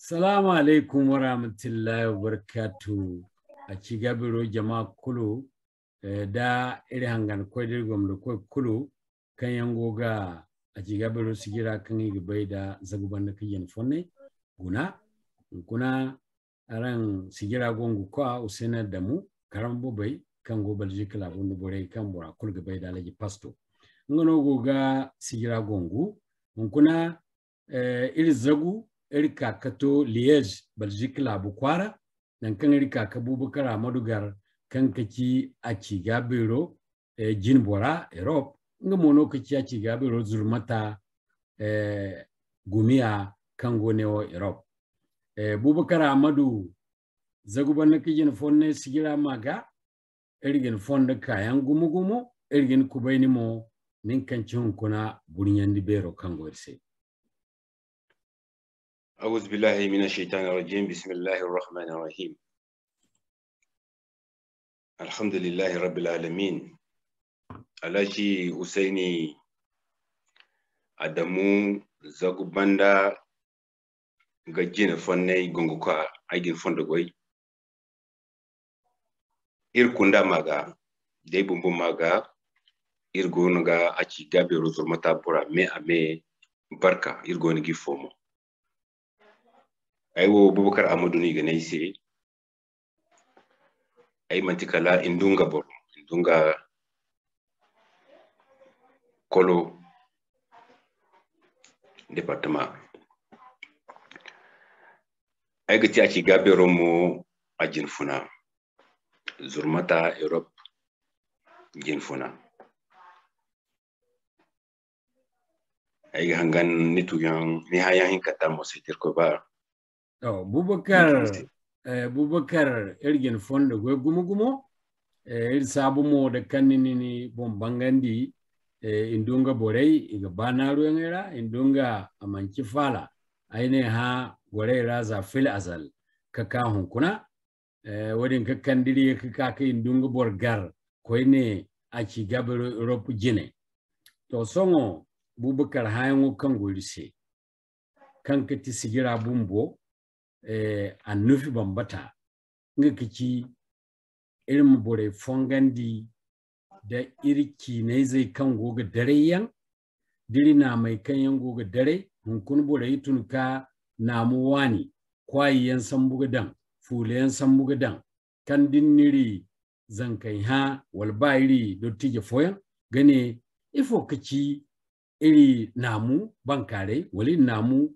Salamu alaikum wa rahmatullahi wa barakatuh. Acigaabeero jama'a kulu da iri hangan koydir gomdo koy kulu kan yango ga Acigaabeero sijira kan yi da Zagu banda kiyen fonnay kuna aran sijira gongu ko usena damu karambo bay kan go Belgique la bondo bore kan bora kul ga da laji pasto ngono go ga sijira gongu kuna iri Zagu iri kakato Liège Belgique la bukwara nan kan iri kakabubukar Amadugar kan kaki Acigaabeero jin bora europ nga mono kaki Acigaabeero zurmata gumiya kan goneo europ Bubakar Amadu Zagu banda kijin fonne sigira maga ergen fonda kayan gumugumo ergen kubayni mo nin kancin kuna bunyandi bero kan gorse. أعوذ بالله من الشيطان الرجيم بسم الله الرحمن الرحيم الحمد لله رب العالمين alaji usaini adamu Zagu banda ga jine fonnay gongo ko aigin fondo goy ir kunda maga dey bumbu maga ir gonu ga Acigaabeero zurmata bura me ame barka ir gonu gi fomo aywo Bubakar Amadu ni ganai se ay mantikala indunga bor indunga kolo département ay gati Acigaabeero mo ajin funa zurmata europ jin funa ay hangan nitu yang ni hayan kata mo sitir ko ba Bubakar ergen fonda go gumugumo sabu mo da kannini ni bom bangandi indunga borei iga banaru yangera indunga amanci fala aine ha gore raza fil azal kaka hunkuna wadin kakandiri kaka indunga borgar koine Acigaabeero europ jine to songo Bubakar hayango kangolise kankati sigira bumbo annufi bambata nga kici irin bore fongandi da irki ne zai kan goga dare yan diri na mai kan yan goga dare hunkun bore yitun ka namu wani kwayi yan san buga dan fule yan san buga dan kan dinniri zankai ha wal bayri dottije foyan gane ifo kici iri namu bankare wali namu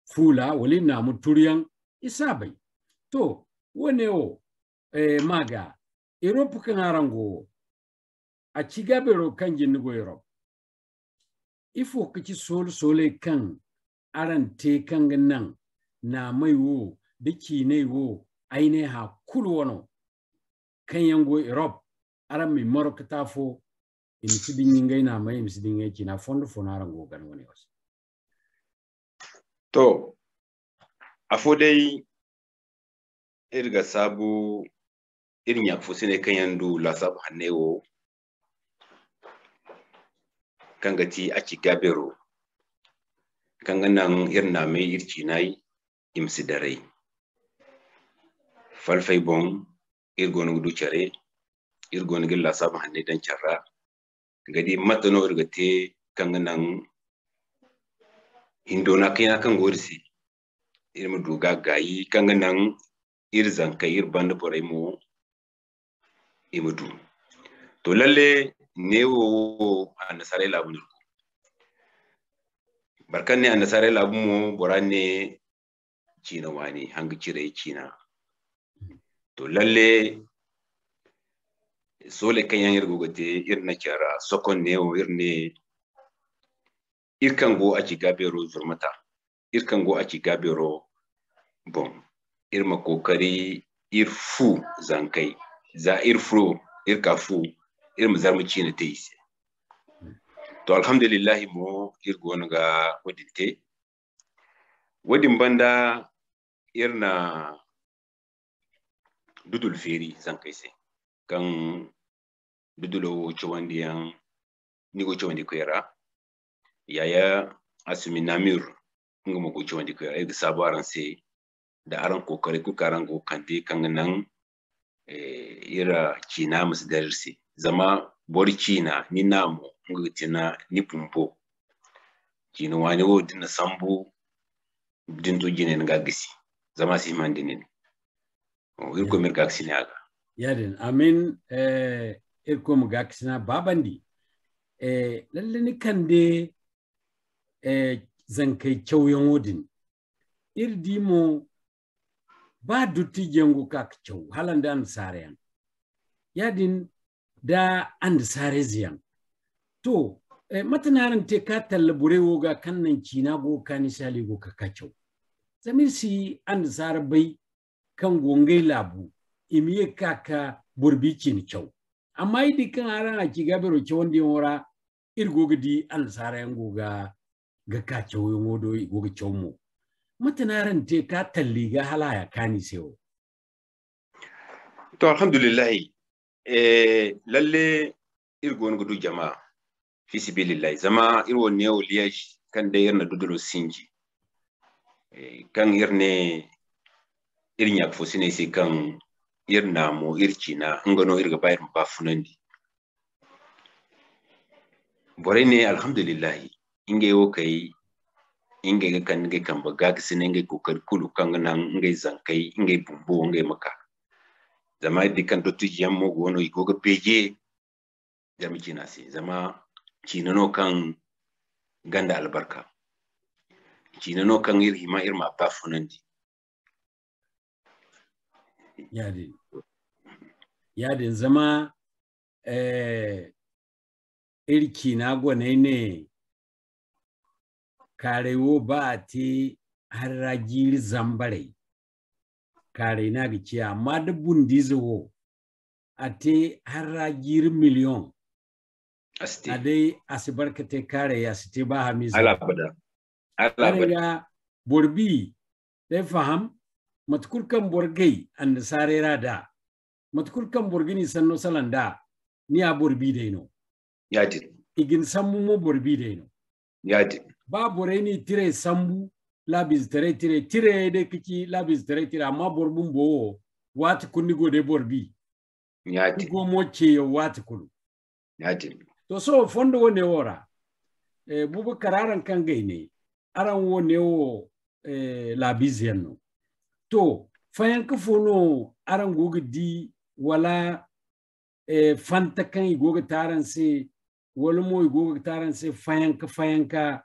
fula wali namu turiyan isabai to wane o maga europ kan arango Acigaabeero kan jinnigo europ ifo kici sole kan arante kan nan na mai wo diki ne wo aine ha kulu wono kan yango europ aran mi marok tafo imsidin yingai na mai imsidin yake na fondo fonarango gan woni was to afo dai irga sabu irin ya fusine kan yandu la sabu hannewo kan gati Acigaabeero kan ganan irna mai irci nai imsi dare falfai bon irgonu du chare irgonu gilla sabu hanne dan charra gadi matano irgate kan ganan hindona kaya kan gorsi irmu duga gayi kan ganan irzan kai irband borai mo imudu to lalle newo annasare labun barkan ne annasare labun mo borane cina wani hangi cire cina to lalle sole kan yan irgogote irna kyara sokon newo irne irkango Acigaabeero zurmata irkango Acigaabeero bon irma kokari irfu zankai za irfu irkafu irma zarmu cina teise to alhamdulillah mo irgonu ga wadinte wadin banda irna dudul feri zankai se kan dudulo chwandiyan nigo chwandi kwera yaya asumi namir ngamo go chwandi kwera e sabaran se da aran kokari ku karango kanti kanganan ira China musu darsi zama bori China ni namu ngutina ni pumpo China wani wo dinna sambu dinto jine nga gisi zama si mandinin irko mir gaksini aga yadin amin irko mu gaksina babandi lalle ni kande zankai kyauyan wodin irdimo ba dutti jengu kak kyau halanda an sareyan yadin da an sare ziyan to matanaran te ka tallabure woga kannan China go kanisali go kakachau zamir si an sare bai kan gongai labu imiye kaka burbi cin kyau amma idi kan aran Acigaabeero kyawndi wora irgogidi an sare goga ga ka kyau yodo goga kyawmo matanaran te ka talliga halaya kani sewo to alhamdulillah lalle irgon gudu jama'a fi sibilillahi zama irwo ne oliyaj kan da yarna dudulo sinji kan irne irnya fosine sai kan irna mo irkina ngano irga bayar bafunandi bore ne alhamdulillah inge yo kai inge ga kan ga kan baga kisine inge kokar kulu kan nan inge zankai inge bumbu inge maka zama dikan dotu yammo gono igoga peje jami China sai zama China no kan ganda albarka China no kan irhima irma bafunandi yadin zama irki na gwane ne karewo ba ti harragiri zambare kare na gici amma da bundizo a te harragiri miliyon a dai asibarkate kare ya site ba hamiza alabada borbi dai faham matkurkan borgai and sarera da matkurkan borgini sanno salanda ni a borbi dai no yadi igin sammu mo borbi dai no yadi ba boreni tire sambu labis tire de kici labis tire amma borbun bo wati kunni go de borbi yadi go moche yo wati kulu yadi to so fondo wone wora bubu kararan kan gaine aran wone wo labis yanno to fayan ka fono aran goga di wala fanta kan goga taran se wala mo goga taran se fayan ka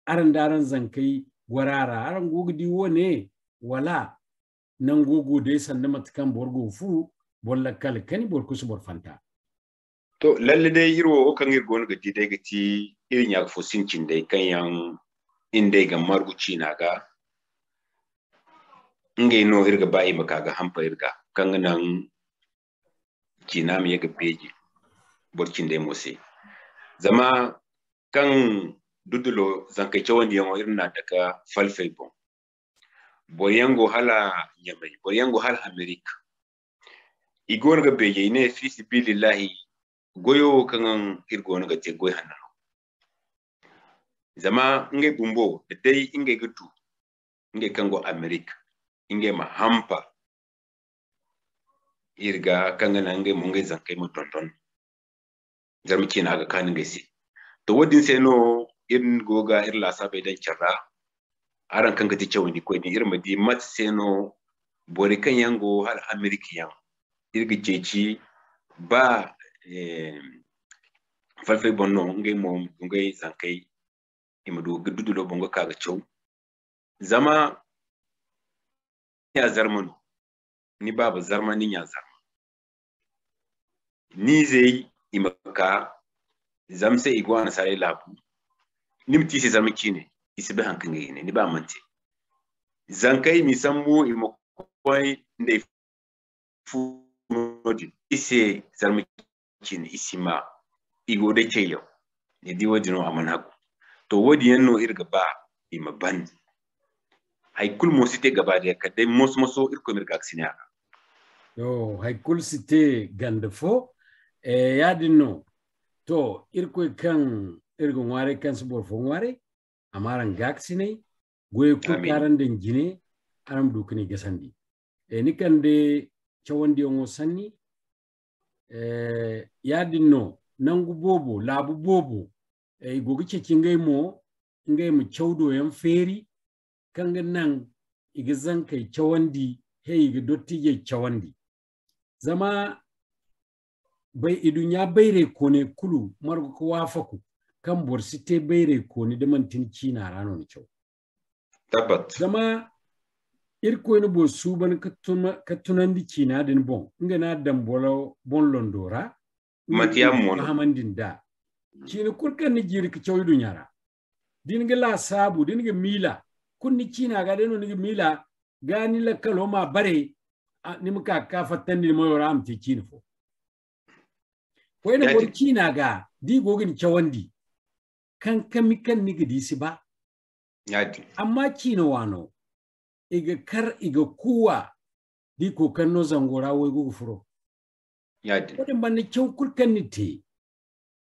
aran daran zankai gwarara aran goga di wone wala nan gogo de sanda matkan borgo fu bolla kal kani borku su bor fanta to lalle dai irwo kan irgo ga di dai gati irin ya fo sincin dai kan yan inde ga marguci na ga nge no irga bayi maka ga hampa irga kan nan China mi yaga peji borkin dai mose zama kan dudulo zankai cewandi yango irna daga falfel bon boyango hala nyamai boyango hala america igor ga beje ne fi sibilillahi goyo kan irgo ga te goy hanano zama nge bumbo dai inge gutu nge kango america inge ma hampa irga kangana nge munge zankai mo tonton zarmi kina ga kanin gaisi to wadin sai no irin goga irla sabe dan charra aran kanga ti chawni ko ni irma di mat sai no bore kan yango hal american irga ceci ba falfai bonno nge mo nge zankai imadu gududo bongo kaga chaw zama ya zarmanu ni baba zarma ni ya zarma ni zai imaka zamse igwana sare labu nimti se zarma kine isibe hankan ne ni ba mante zankai mi sammu imakoi ndai fu nodi ise zarma kine isima igo de keyo ni di wodino amanaku to wodi yanno irga ba ima ban haikul mo site gaba da kadai moso irko mirga aksina yo haikul site gandafo ya dinno to irko kan irgo ngware kan subor fo ngware amaran gaksine goy ko karan den jine aram dukuni gasandi ni kande chawandi ongo sanni yadinno nangu bobo labu bobo gogi cece ngai mo chawdo yan feri kanga nan iga zankai chawandi iga dottije chawandi zama bai idunya baire kone kulu margo ko wafaku kan borsite baire kone da mantin cina rano ni chaw tabat zama irko ni bo suban katunandi cina din bon ngana dambolo bon londora matiya mono hamandin da cina kurkan ni jiri ka chaw dunyara dinga la sabu dinga mila kunni cina ga deno ni mila gani la kaloma bare ni muka ka fatandi mo yora am ti cina fo ko ina bor cina ga di gogin chawandi kan kamikan ni gidi si ba yadi amma cina wano iga kar iga kuwa di ko kanno zangora wai gugu furo yadi ko ban ni chawkul kan ni te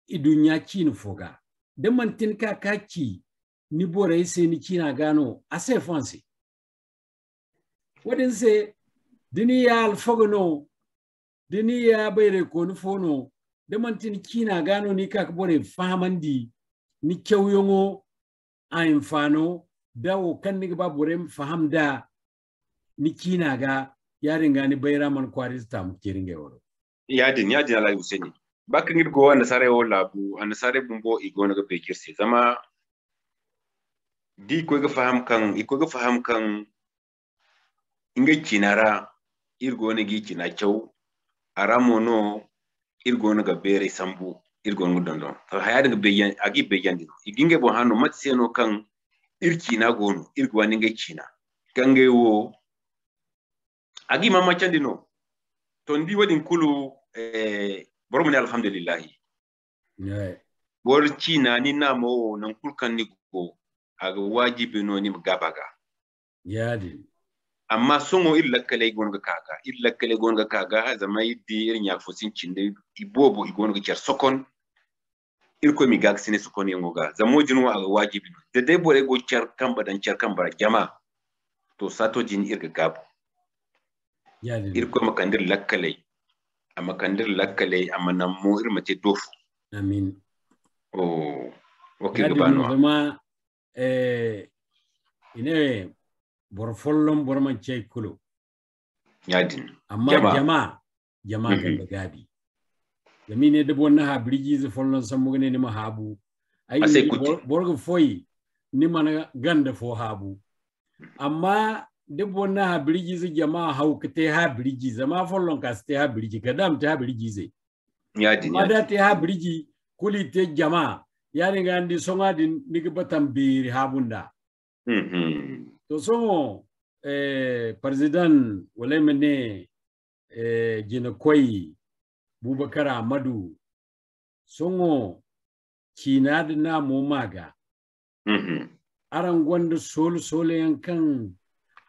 idunya cina foga da mantin ka kaki ni bore sai ni cina gano ase fansi wadin se dini ya alfagano dini ya bayre ko ni fono da mantin cina gano ni ka bore fahamandi ni kyawyongo a infano dawo kan ni ba bore fahamda ni cina ga yarin gani bayra man kwarista mu kiringe woro yadin ala useni bakin girgo an sare o labu an sare bumbo igona ga bekirse zama di ko ga faham kan inga kinara irgo ne gi kina kyau aramono irgo ga bere sambu irgo dondo to hayada ga beyan agi beyan dino iginge bo hanu matseno kan irki na gono irgo ne ga kina kange wo agi mama chandino to ndi wadin kulu boromani alhamdulillah bor kina ni namo nan kulkan ni go aga wajibi no ni gabaga yadi amma songo illa kale gonga kaga zama yiddi irin ya fosin cinde ibobo igonga cer sokon irko mi gagsine sokon yengoga zamo jinwa aga wajibi no de dai bore go cer kamba dan cer kamba jama to sato jin irga gabo yadi irko makandir lakkale amma nan mo irmate dofu amin okay gabano zama ine bor follon bor man cey kulo yadin amma jama kan da gabi zamine de bonna ha briji ze follon samugane ni mahabu ay borgo foyi ni mana ganda fo habu amma de bonna ha briji ze jama hawkete ha briji zama follon kaste ha briji kadam ta ha briji ze yadin madate ha briji kuli te jama yani gandi songa din nigi batam bir habunda to songo president wala mene jina koy Bubakar Ahmadu songo China na mo maga aran gwanda sol yankan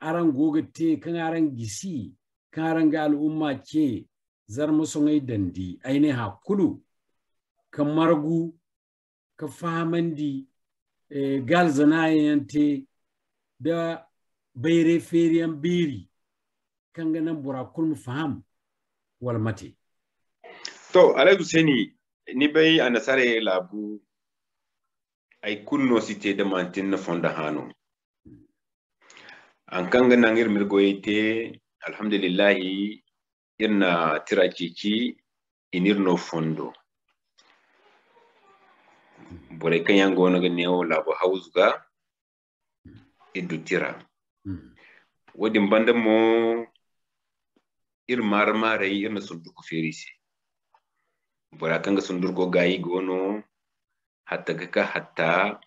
aran gogate kan aran gisi kan aran ga al'umma ce zar musongai dandi aine hakulu kan margu ka famandi gal zanayante da bayre feriyan biri kan ganan burakul mu faham wal mate to alai Hussaini ni bai anasare labu ay kunno site da mantin na fonda hano an kan ganan irmir goyete alhamdulillah irna tirakiki inirno fondo bore kan yango na ganewo labu hausga idu tira wadin banda mo ir marmare irna sunduko ferisi bora kanga sundurgo gayi gono hatta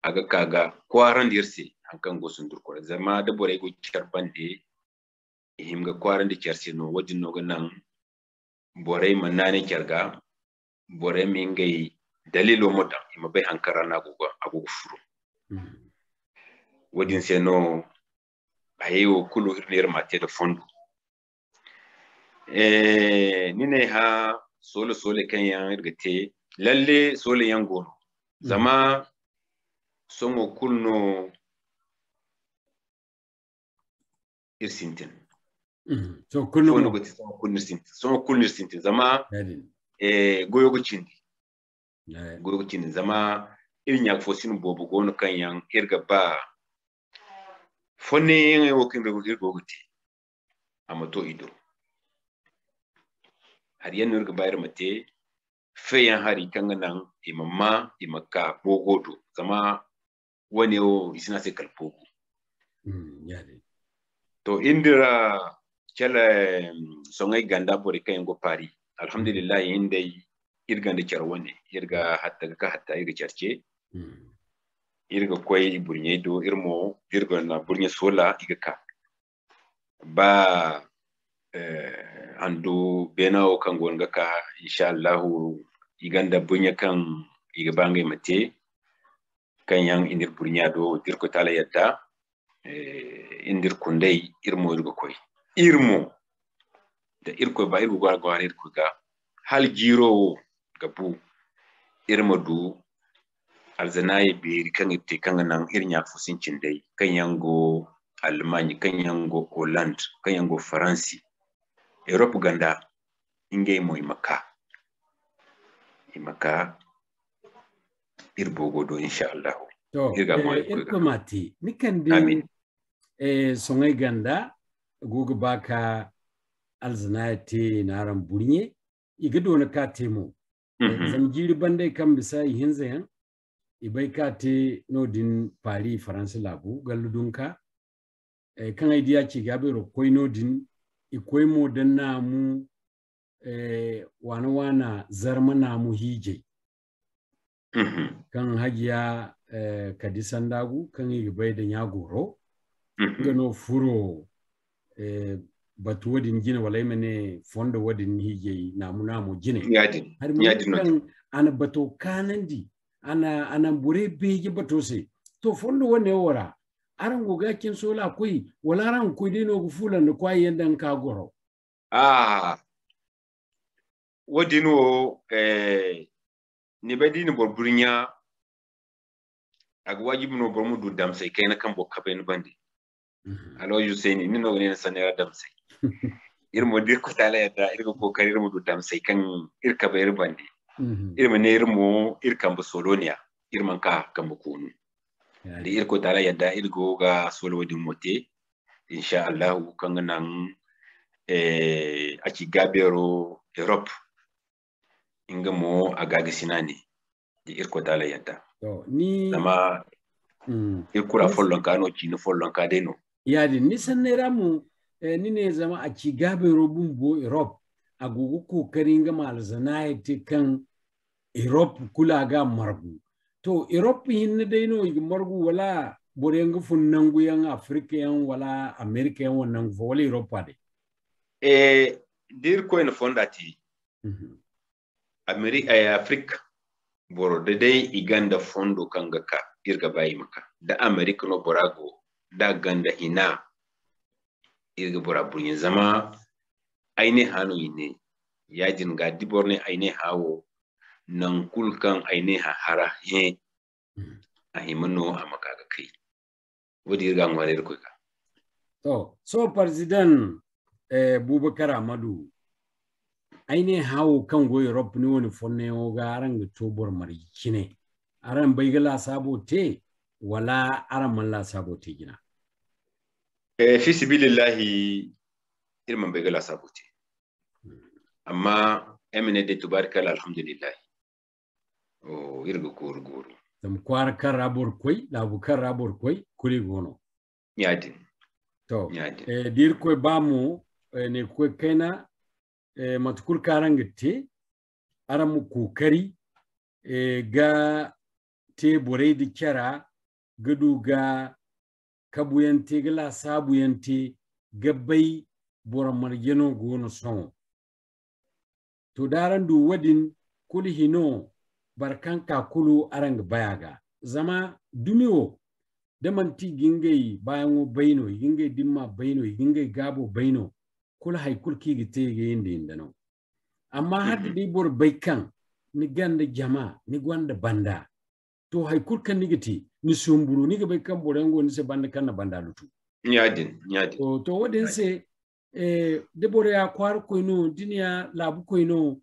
aga kaga kwaran dirsi hankan go sundurko zama da bore go charbande himga kwaran di chersi no wadin no ganan bore manane kyarga bore mingai dalilo moda ima bai hankara na agogo furu wadin se no ayewo kulu hirnir mate da fondo nine ha sole kan yan irgate lalle sole yan gono zama somo kulno irsintin so kullu fondo goti so kulnir sintin zama goyo gucindi zama irin yak fosin bobu gonu kan yan irga ba fonne wo kin rego irgo goti amato ido har yan irga bayar mate feyan hari kan nan imamma imaka bogodo zama wani o isina se kalpogo to indira kala songai ganda bore kan go pari alhamdulillah indai irgande charwane irga hatta irga charche irga koy burnye do irmo irga na burnye sola iga ka ba andu bena o kan gonga ka inshallah iganda bunya kan iga bangai mate kan yang indir burnya do dirko tala yadda indir kundai irmo irga koy irmo da irko ba irgo gwar irko ga hal jiro gabu irma du alzanaye beri kan itte kan nan irnya fusincin dai kan yango almanya kan yango holland kan yango faransi europe ganda inge mo imaka irbogo do inshallah to irko mati nikan din songai ganda gogo baka alzanaye te naran burnye igado na ka temo zamjiri bandai kan bisa hinza yan ibai ka te nodin pari faransa labu galludunka kan idea Acigaabeero koi nodin ikoi mo dan namu wana zarma namu hije kan hajiya kadisan dagu kan ibai da nyagoro gano furo batu wadin jine walai mane fondo wadin hije namu jine har mun ana bato kanandi ana bure beje bato se to fondo wane wora aran goga kin sola koi wala ran koi dino gu fulan da kwai yandan ka goro wadino ni bedini borburnya agwajibu no bormu du damsai kaina kan bokkabe bandi alo yusaini ni no ne sanera damsai irmo dirko tala yadda irgo kokari irmo du damsai kan irka bayar bandi irmo ne irmo irkan bu solonia irman ka kan bu kunu da irko tala yadda irgo ga solo din mote insha Allah kan nan Acigaabeero europ inga mo agaga sinani da irko tala yadda ni dama irkura follon ka no chino follon ka deno yadi ni sanera mu ni ne zama Acigaabeero bumbo europ agugu kokarin ga malzanaye te kan europ kula ga margu to europ hinne dai no ig margu wala borenga funnangu yan afrika yan wala amerika yan wannan fo wala europ ade dir ko en fondati amerika afrika boro dai iganda fondo kanga ka irga bayi maka da amerika no borago da ganda ina irga bora bunye zama aine hanu ine yajin ga diborne aine hawo nan kulkan aine hara he ahimano amaka ga kai wodi irga ngware ko ka to so president Bubakar Amadu aine hawo kan go Europe ne woni fonne o ga aran ga tobor mari kine aran bai gala sabote wala aran man la sabote gina fi sibilillahi irman bai gala sabote amma emine de tubarkal alhamdulillah o irgo goro tam kwar karabor koy la bu karabor koy kuli gono nyadi to dir koy bamu ne koy kena matkul karangete aramu kokari ga te bore di kyara gadu ga kabuyante gala sabuyante gabbai bora margeno gono son to daran du wadin kuli hino barkan kakulu arang bayaga zama dumiwo damanti gingei bayango baino gingei dimma baino gingei gabo baino kula haikul kigi tege indi indano amma hadde di bor baykan ni ganda jama ni gwanda banda to haikul kan nigiti ni sumburu ni ga baykan borango ni se banda kan na banda lutu nyadin to wadin se de bore ya kwar koino dinya labu koino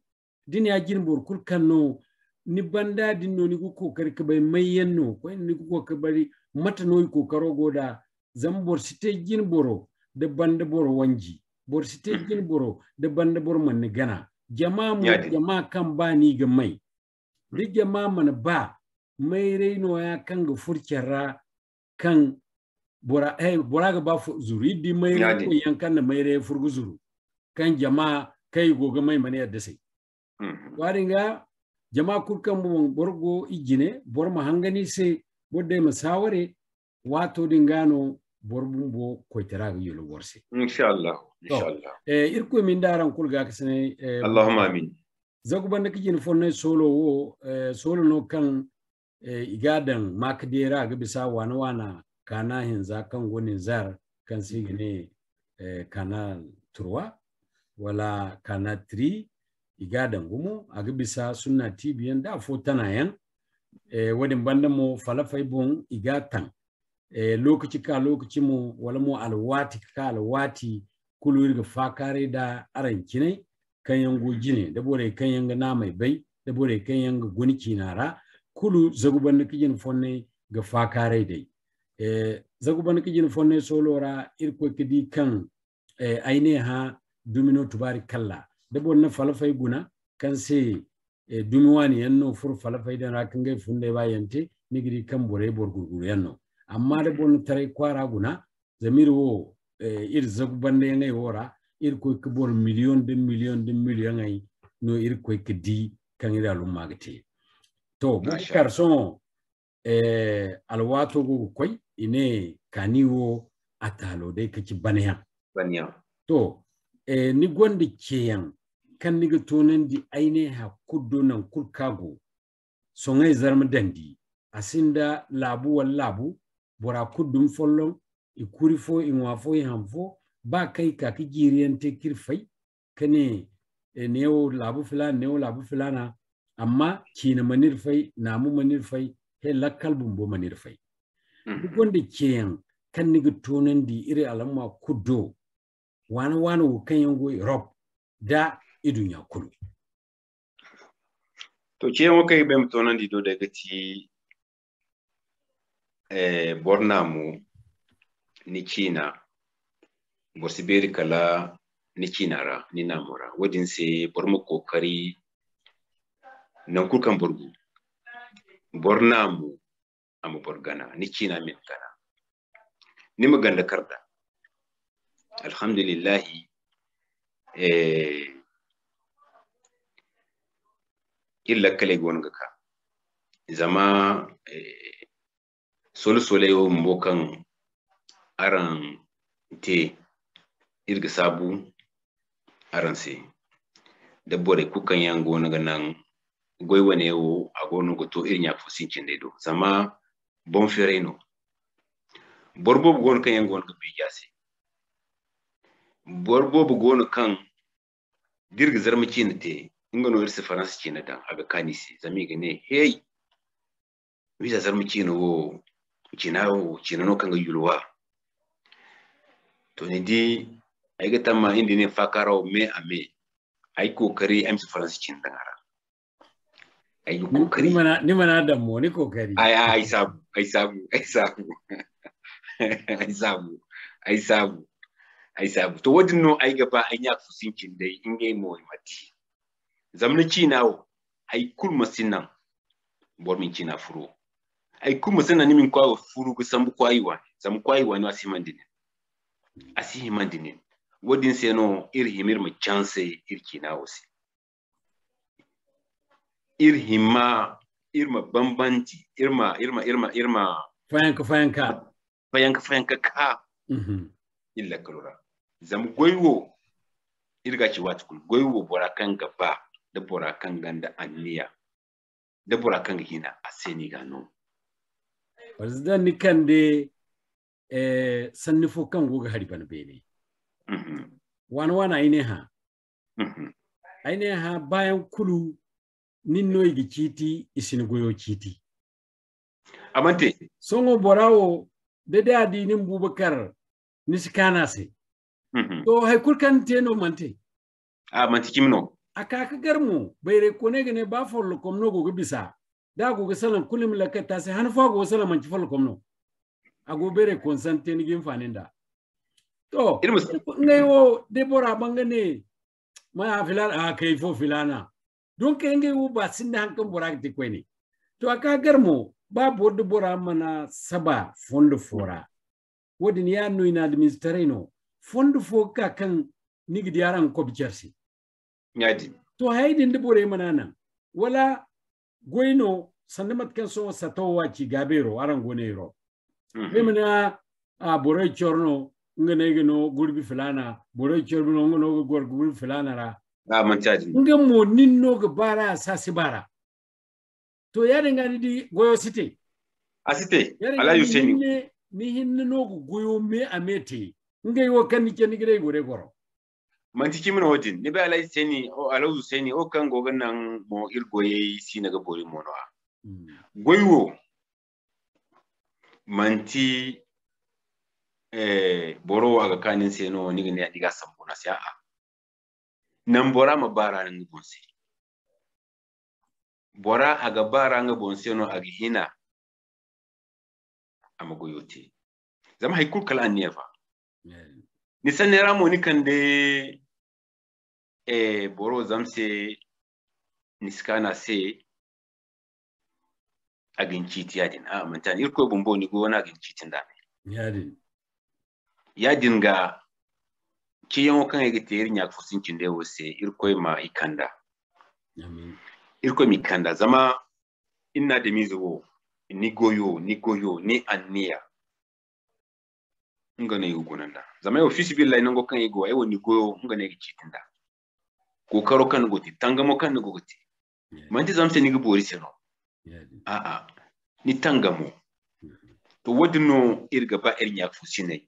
dinya girbor kulkanno ni banda dinno ni ko kokari ka bai mayyanno ko ni ko ka bari mata no ko karo goda zambor site girboro de banda boro wanji bor site girboro de banda boro man gana jama'a mu jama'a kan ba ni ga mai duk jama'a man ba mai reino ya kan ga furkera kan bora ga ba zuru di mai ko yankan na mai re furgu zuru kan jama'a kai goga mai mane yadda sai waringa jama'a kurkan mu borgo ijine bor ma hangani sai bodde masaware wato dingano borbun bo ko tara ga yelo worse inshallah irko min daran kulga kasane allahumma amin zagu banda kijin fonne solo wo solo no kan igadan makdera ga bisa wana kana hinza kan gonin zar kan sigine kana turwa wala kana 3 igadan gumo aga bisa sunna tibiyan da fotana yan wadin banda mo falafai bon igatan lokaci mu wala mo alwati kuluri ga fakare da arankine kan yango jine da bore kan yanga na mai bai da bore kan yanga goni kinara kulu zaguban da kijin fonne ga fakare dai zaguban da kijin fonne solora irko kidi kan aine ha dumino tubari kalla da bore na falafai guna kan se dumiwani yanno fur falafai da rakin gai funde bayante nigiri kan bore bor gurguru yanno amma da bore tare kwara guna zamiro ir zaguban da yangai wora irko kibor million ay no irko kidi kan ira lumagate to bukar so alwato go koy ine kaniwo atalo de kaci banya to ni gonde keyan kan niga tonen di aine ha kuddo nan kurkago so ngai zarma dandi asinda labu wal labu bora kuddum follon ikuri fo inwafo hamfo ba kai ka kijiriyan te kirfai kane neo labu filana amma kina manirfai namu manirfai he lakkal bumbo manirfai duk wanda keyan kan niga tonan di iri alamma kuddo wani kan yango europ da idun ya kulu to keyan wakai bem tonan di do daga ti bornamu ni China borsiberi kala ni Chinara ni namora wadin se bormo kokari nan kurkan borgu bornamu amu borgana ni China min kana ni maganda karda alhamdulillah illa kale gonga ka zama sole yo mbokan aran te irga sabu aranse da bore kukan yango naga nan goy wane wo agono go to irnya fusincin dedo sama bon fereno borbo gon kan yango ga bijase borbo gon kan dirga zarma cinete ingano irse france cina dan aga kanisi zami gane hey visa zarma cina wo cina no kan ga yulwa to ni di ay ga tamma indi ne fakaro me ame ay kokari am su faransi cin dangara ay kokari ni mana da mo ni kokari ay sabu to wadin no ay ga ba ay yak fu sincin dai inge mo mati zamna cinawo ay kulma sinan bor min cina furo ay kulma sinan ni min kwa furu go sambu kwaiwa ni asi mandinin wadin seno irhimir mu chance irkina wasi irhima irma bambanti irma fayanka ka illa kalura zam goywo irga ci watukul goywo borakan gaba da borakan ganda anniya da borakan hina aseni gano wazdan ni kande sannifo kan goga hari bana bene wana aine ha bayan kulu ninno igi kiti isin goyo kiti amante songo borawo dede adinin bubakar nisikana se to hay kulkan teno mante manti kimno aka ka garmu bayre kone gane ba follo komno go bisa da go salan kulim lakata se han fa go salan man follo komno ago bere consente ni gin faninda to ngayo debora bangane ma filana kai fo filana donc ngayo ba sinda hankan borak ti kweni to aka garmu ba boddo bora mana saba fondo fora wodin ya no ina administrino fondo fo ka kan nigi yaran ko bicersi nyadi to haydin de bore manana wala goyno sandamat kan so sato wa Acigaabeero aran gone europ memna a bore chorno ngane gno gurbi filana bore chorno ngono gor gurbi filana ra mantaji ngamo ninno ga bara sasi bara to yare ngani di goyo site asite ala yuseni ni hinno no goyo me amete ngay wo kan ni ken gire gore goro manti kimno wodin ni ba ala yuseni o ala yuseni o kan gogan nan mo irgoye sina ga bori mono goyo manti boro aga kanin seno ni gane diga sambona sai a nan bora ma bara nan bonse bora aga bara nga bonse no aga hina ama goyote zama haikul kala nefa ni sanera mo ni kande boro zamse niskana se agin chiti yadin mantan irko bombo ni go na agin chitin da yadin ga kiyan kan yake tayir nya fusin kin da wose irko ma ikanda irko mi kanda zama inna da mizo ni goyo ni anniya ngane yugo nanda zama yo fisi billahi nango kan yigo ay woni goyo ngane gi chitinda ko karo kan goti tangamo kan go goti manti zamse ni gbori seno ni tangamo to wodino irga ba ernya fusine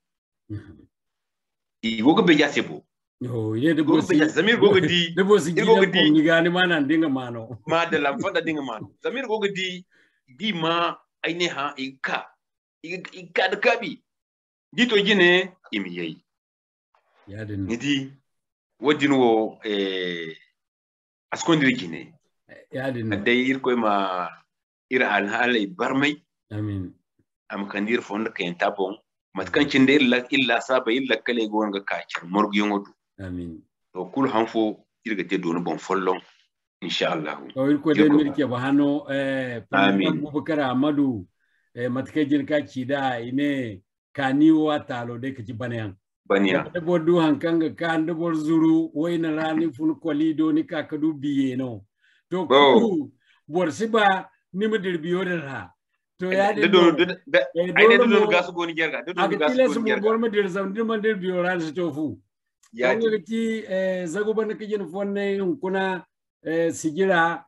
i wogo be jasebo yo yede bo zamir gogo di de bo si ni gani mana dinga mano ma da lamfanda dinga mano zamir gogo di ma aine ha ika da kabi dito jine imi yayi yadin nidi wodino askondiri jine yadin adai irko ma ira an halai barmai amin am kandir fonda kayan tabon matkan cinde illa saba illa kale go nga kacir morgu yongodu amin to kul hanfo irga te don bon follon inshallah to irko de mirke bahano amin Abubakar Ahmadu matkajin ka cida ine kaniwa talo de kaci banayan baniya da bodu hankanga kan da bor zuru wayna rani fun kolido ni ka kadu biye no to ku bor siba ni mudir biyo da ha to ya de do ai ne do gasu goni jerga do gasu goni jerga bor mudir zam dir mudir biyo ran to fu ya ci zagu ban ka jin fonnay kuna sijira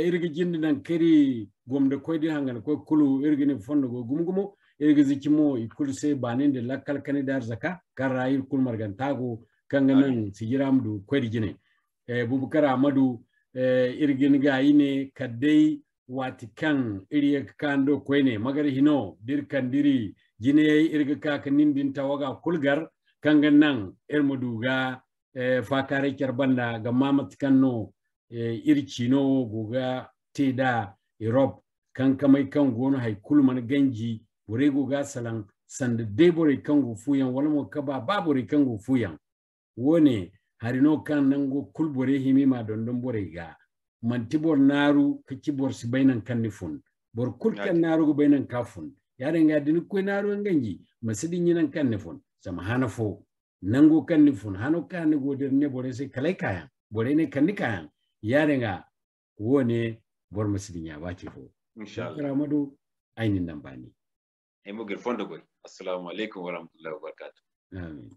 irgi jindi nan keri gomde koydi hangan ko kulu irgi ni fondo go gumgumo irgi zikimo ikul se baninde lakkal kanidar zaka karra ir kul margantago kanga nan sijiramdu koydi jine Bubakar Ahmadu irgi ni gayine kadai watikan iri kando koyne magar hino dir kandiri jine irgi ka kanindin tawaga kulgar kanga nan ermuduga fakare banda ga mamat kanno irchino goga teda europ kan kamai kan gono hay kulman ganji bore goga salan sande debore kan go fuyan wala mo kaba babore kan go fuyan wone harino kan nango kulbore himima dondon bore ga mantibor naru kicibor si bainan kanifun bor kulkan naru go bainan kafun yare nga din ko naru ganji masidin yinan kanifun sama hanafo nango kanifun hano kan go der ne bore se kalai kayan bore ne kanika yare nga wone bor masidin ya wace fo inshallah Ramadu ainin nan bani ay mo gir fondo goy assalamu alaikum wa rahmatullahi wa barakatuh amin